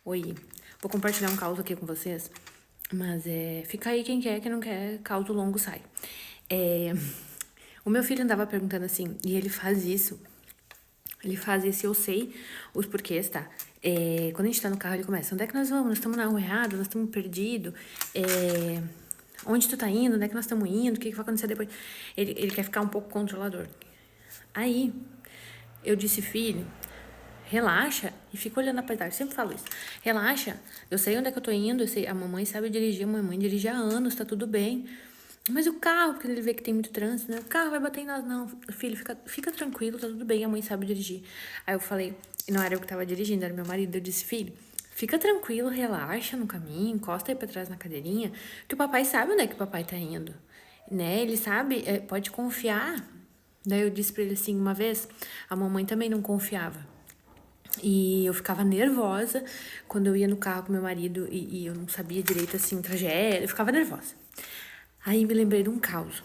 Oi, vou compartilhar um caos aqui com vocês, mas fica aí quem não quer, caos longo sai. O meu filho andava perguntando assim, e ele faz isso, eu sei os porquês, tá? Quando a gente tá no carro, ele começa, onde é que nós vamos? Nós estamos na rua errada, nós estamos perdidos, onde tu tá indo, onde é que nós estamos indo, o que vai acontecer depois? Ele quer ficar um pouco controlador. Aí, eu disse, filho, relaxa e fica olhando a paisagem. Eu sempre falo isso. Relaxa, eu sei onde é que eu tô indo, eu sei, a mamãe sabe dirigir, a mamãe dirige há anos, tá tudo bem. Mas o carro, porque ele vê que tem muito trânsito, né? O carro vai bater em nós, não. Filho, fica tranquilo, tá tudo bem, a mãe sabe dirigir. Aí eu falei, não era eu que tava dirigindo, era meu marido. Eu disse, filho, fica tranquilo, relaxa no caminho, encosta aí pra trás na cadeirinha, que o papai sabe onde é que o papai tá indo. Né? Ele sabe, pode confiar. Daí eu disse pra ele assim, uma vez, a mamãe também não confiava. E eu ficava nervosa quando eu ia no carro com meu marido e eu não sabia direito, assim, trajeto, eu ficava nervosa. Aí me lembrei de um caos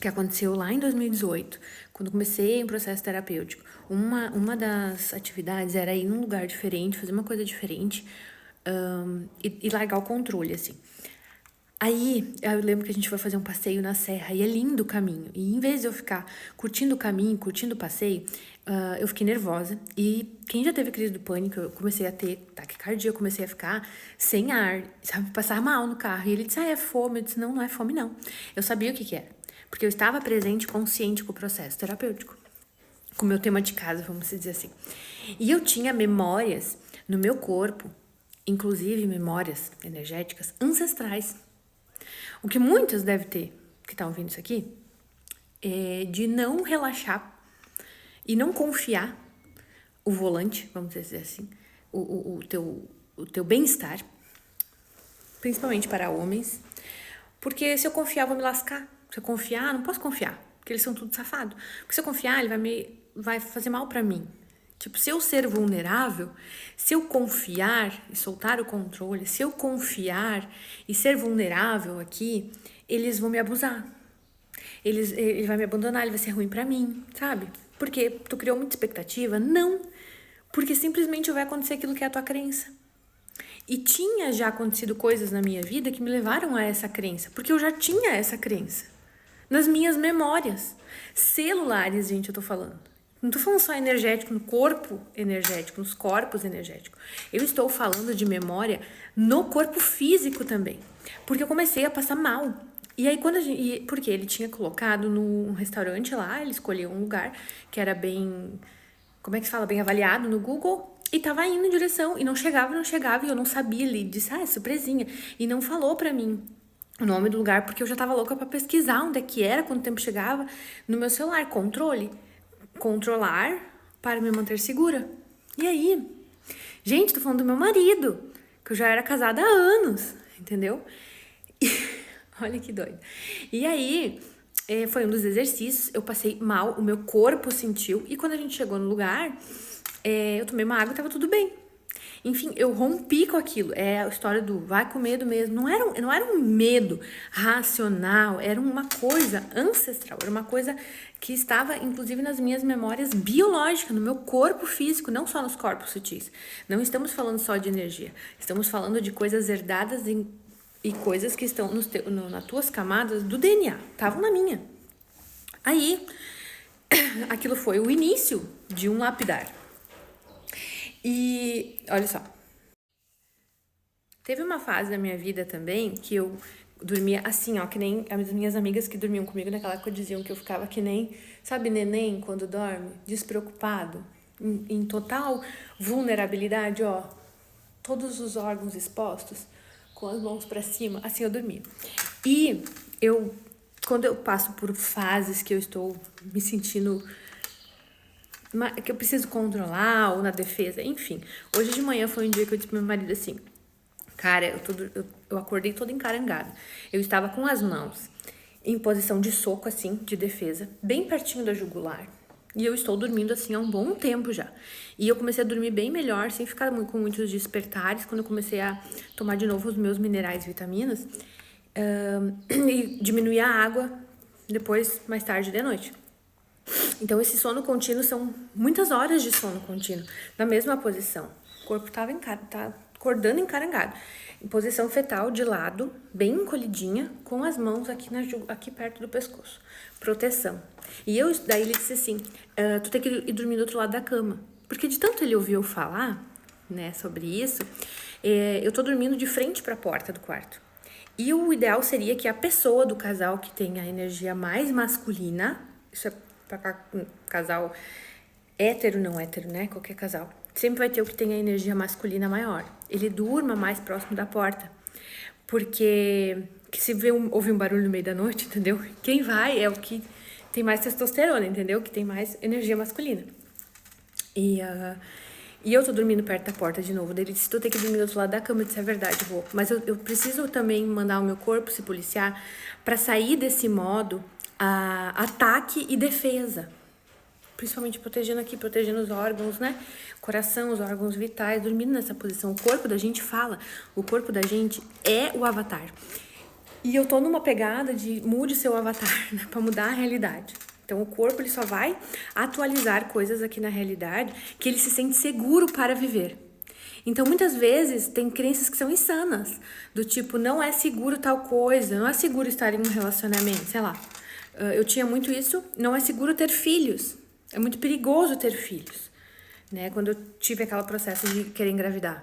que aconteceu lá em 2018, quando comecei um processo terapêutico. Uma das atividades era ir num lugar diferente, fazer uma coisa diferente, e largar o controle, assim. Aí, eu lembro que a gente foi fazer um passeio na serra e é lindo o caminho. E em vez de eu ficar curtindo o caminho, curtindo o passeio, eu fiquei nervosa. E quem já teve crise do pânico, eu comecei a ter taquicardia, eu comecei a ficar sem ar, sabe, passar mal no carro. E ele disse, é fome. Eu disse, não é fome não. Eu sabia o que era. Porque eu estava presente, consciente com o processo terapêutico. Com o meu tema de casa, vamos dizer assim. E eu tinha memórias no meu corpo, inclusive memórias energéticas ancestrais. O que muitas devem ter, que tá ouvindo isso aqui, é de não relaxar e não confiar o volante, vamos dizer assim, o teu bem-estar, principalmente para homens, porque se eu confiar, eu vou me lascar. Se eu confiar, não posso confiar, porque eles são tudo safado. Porque se eu confiar, ele vai fazer mal pra mim. Tipo, se eu ser vulnerável, se eu confiar e soltar o controle, se eu confiar e ser vulnerável aqui, eles vão me abusar. Ele vai me abandonar, ele vai ser ruim pra mim, sabe? Porque tu criou muita expectativa? Não. Porque simplesmente vai acontecer aquilo que é a tua crença. E tinha já acontecido coisas na minha vida que me levaram a essa crença, porque eu já tinha essa crença. Nas minhas memórias. Celulares, gente, eu tô falando. Não tô falando só energético, no corpo energético, nos corpos energéticos. Eu estou falando de memória no corpo físico também. Porque eu comecei a passar mal. E aí, porque ele tinha colocado num restaurante lá, ele escolheu um lugar que era bem, como é que se fala? Bem avaliado no Google. E tava indo em direção, e não chegava, e eu não sabia. Ele disse, é surpresinha. E não falou pra mim o nome do lugar, porque eu já tava louca pra pesquisar onde é que era, quanto tempo chegava. No meu celular, controle. Controlar para me manter segura. E aí? Gente, tô falando do meu marido, que eu já era casada há anos, entendeu? E, olha que doido. E aí, foi um dos exercícios, eu passei mal, o meu corpo sentiu, e quando a gente chegou no lugar, eu tomei uma água e tava tudo bem. Enfim, eu rompi com aquilo. É a história do vai com medo mesmo. Não era um medo racional, era uma coisa ancestral, era uma coisa que estava, inclusive, nas minhas memórias biológicas, no meu corpo físico, não só nos corpos sutis. Não estamos falando só de energia, estamos falando de coisas herdadas e coisas que estão nas tuas camadas do DNA, estavam na minha. Aí, aquilo foi o início de um lapidar. E olha só, teve uma fase da minha vida também que eu dormia assim, ó, que nem as minhas amigas que dormiam comigo naquela época diziam que eu ficava que nem, sabe, neném quando dorme, despreocupado, em total vulnerabilidade, ó, todos os órgãos expostos, com as mãos pra cima, assim eu dormia. E quando eu passo por fases que eu estou me sentindo que eu preciso controlar ou na defesa, enfim. Hoje de manhã foi um dia que eu disse pro meu marido assim, cara, eu acordei toda encarangada. Eu estava com as mãos em posição de soco, assim, de defesa, bem pertinho da jugular. E eu estou dormindo assim há um bom tempo já. E eu comecei a dormir bem melhor, sem ficar com muitos despertares, quando eu comecei a tomar de novo os meus minerais e vitaminas. E diminuir a água depois, mais tarde de noite. Então, esse sono contínuo são muitas horas de sono contínuo, na mesma posição. corpo tá acordando encarangado. Em posição fetal, de lado, bem encolhidinha, com as mãos aqui perto do pescoço. Proteção. E daí ele disse assim, tu tem que ir dormir do outro lado da cama. Porque de tanto ele ouviu falar, né, sobre isso, eu tô dormindo de frente para a porta do quarto. E o ideal seria que a pessoa do casal que tem a energia mais masculina, isso é para casal hétero, não hétero, né? Qualquer casal. Sempre vai ter o que tem a energia masculina maior. Ele durma mais próximo da porta. Porque se ouvir um barulho no meio da noite, entendeu? Quem vai é o que tem mais testosterona, entendeu? Que tem mais energia masculina. E eu tô dormindo perto da porta de novo. Daí ele disse, tu tem que dormir do outro lado da cama. Eu disse, é verdade, vou. Mas eu preciso também mandar o meu corpo se policiar pra sair desse modo ataque e defesa. Principalmente protegendo os órgãos, né? Coração, os órgãos vitais, dormindo nessa posição. O corpo da gente fala. O corpo da gente é o avatar. E eu tô numa pegada de mude seu avatar, né? Pra mudar a realidade. Então, o corpo, ele só vai atualizar coisas aqui na realidade que ele se sente seguro para viver. Então, muitas vezes, tem crenças que são insanas. Do tipo, não é seguro tal coisa, não é seguro estar em um relacionamento, sei lá. Eu tinha muito isso, não é seguro ter filhos. É muito perigoso ter filhos, né? Quando eu tive aquele processo de querer engravidar.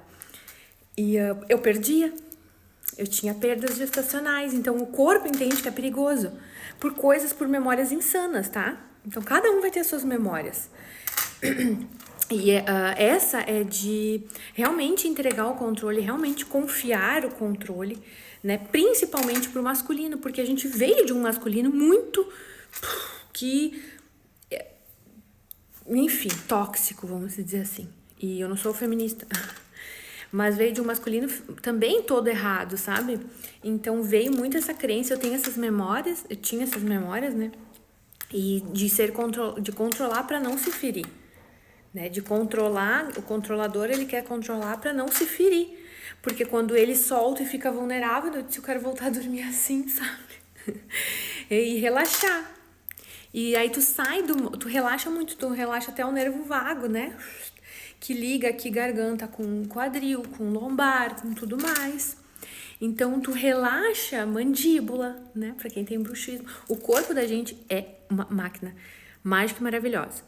E eu perdia. Eu tinha perdas gestacionais. Então, o corpo entende que é perigoso. Por memórias insanas, tá? Então, cada um vai ter suas memórias. E essa é de realmente entregar o controle, realmente confiar o controle, né? Principalmente pro masculino, porque a gente veio de um masculino muito enfim, tóxico, vamos dizer assim. E eu não sou feminista, mas veio de um masculino também todo errado, sabe? Então veio muito essa crença, eu tinha essas memórias, né? E de controlar para não se ferir, né? De controlar, o controlador, ele quer controlar para não se ferir. Porque quando ele solta e fica vulnerável, eu disse, eu quero voltar a dormir assim, sabe? E relaxar. E aí tu relaxa muito, tu relaxa até o nervo vago, né? Que liga aqui garganta com quadril, com lombar, com tudo mais. Então, tu relaxa a mandíbula, né? Pra quem tem bruxismo. O corpo da gente é uma máquina mágica e maravilhosa.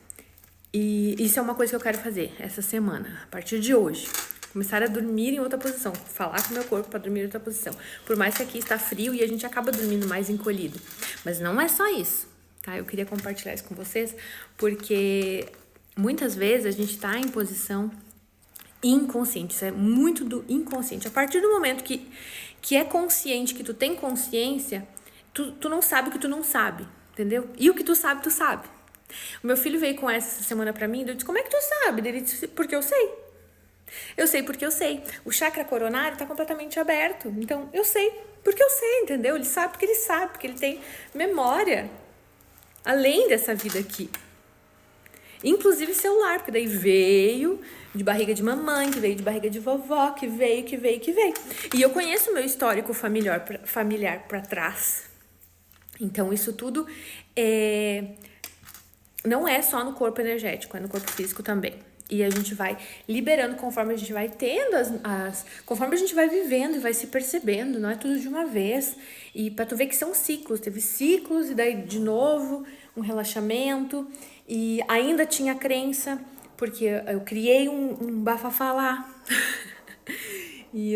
E isso é uma coisa que eu quero fazer essa semana, a partir de hoje. Começar a dormir em outra posição, falar com o meu corpo para dormir em outra posição. Por mais que aqui está frio e a gente acaba dormindo mais encolhido. Mas não é só isso. Tá? Eu queria compartilhar isso com vocês, porque muitas vezes a gente tá em posição inconsciente, isso é muito do inconsciente. A partir do momento que é consciente, que tu tem consciência, tu não sabe o que tu não sabe, entendeu? E o que tu sabe, tu sabe. O meu filho veio com essa semana pra mim, e eu disse, como é que tu sabe? Ele disse, porque eu sei. Eu sei porque eu sei. O chakra coronário tá completamente aberto, então eu sei porque eu sei, entendeu? Ele sabe, porque ele tem memória. Além dessa vida aqui. Inclusive celular, porque daí veio de barriga de mamãe, que veio de barriga de vovó, que veio. E eu conheço o meu histórico familiar pra trás. Então, isso tudo não é só no corpo energético, é no corpo físico também. E a gente vai liberando conforme a gente vai tendo conforme a gente vai vivendo e vai se percebendo, não é tudo de uma vez. E pra tu ver que são ciclos, teve ciclos e daí de novo um relaxamento e ainda tinha crença, porque eu criei um bafafá lá. e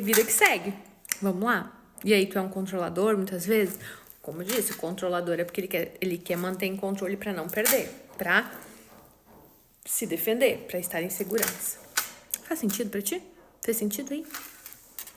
vida que segue. Vamos lá. E aí tu é um controlador muitas vezes? Como eu disse, o controlador é porque ele quer manter em controle pra não perder, pra se defender, pra estar em segurança. Faz sentido pra ti? Fez sentido aí?